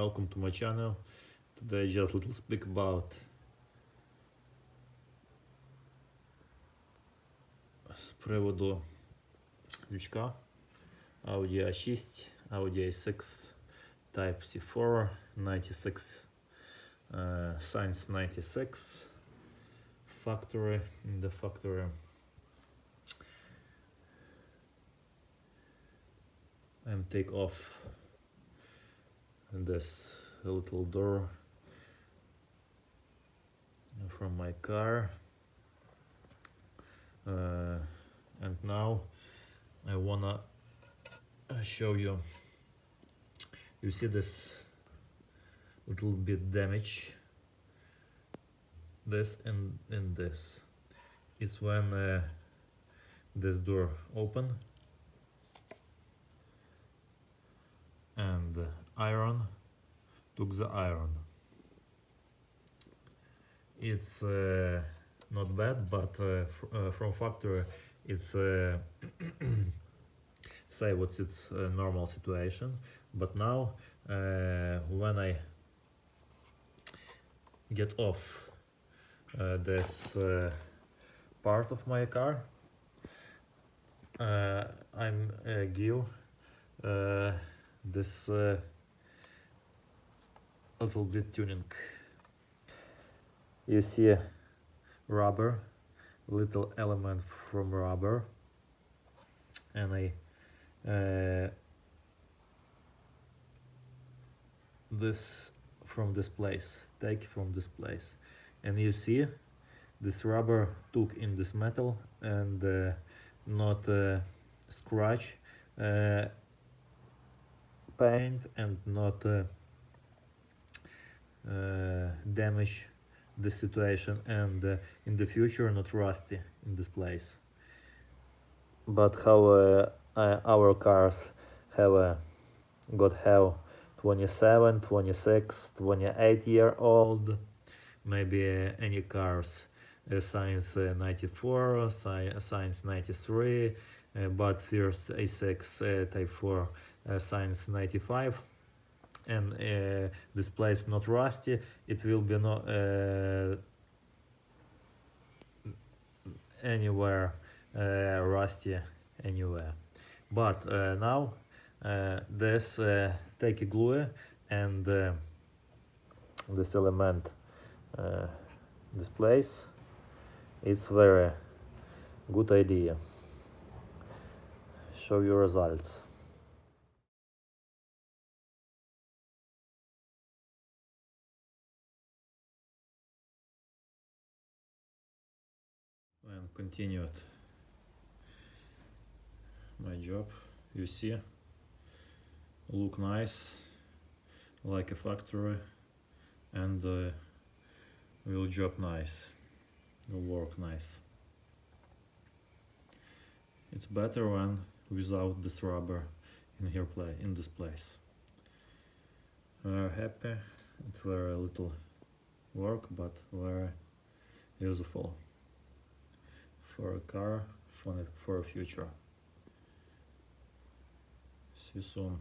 Welcome to my channel. Today just a little speak about з приводу лючка AUDI-FAN, AUDI-FAN Type C4 96 Science 96 factory in the factory. And take off this little door from my car, and now I wanna show you. You see this little bit damage, this and this. It's when this door open and iron took the iron. It's not bad, but from factory it's say what's its normal situation. But now when I get off this part of my car, I'm give this little bit tuning. You see rubber, little element from rubber, and I this from this place, take from this place, and you see this rubber took in this metal and not scratch paint and not damage the situation, and in the future not rusty in this place. But how our cars have have 27, 26, 28-year-old, maybe any cars, Science 94, Science 93, but first A6 Type 4 Science 95, and this place not rusty. It will be not anywhere rusty anywhere. But now this take a glue and this element this place. It's very good idea. Show you results. And continued my job. You see, look nice like a factory, and will job nice, will work nice. It's better when without this rubber in this place. Happy. It's very little work, but very useful for a car, for a future. See you soon.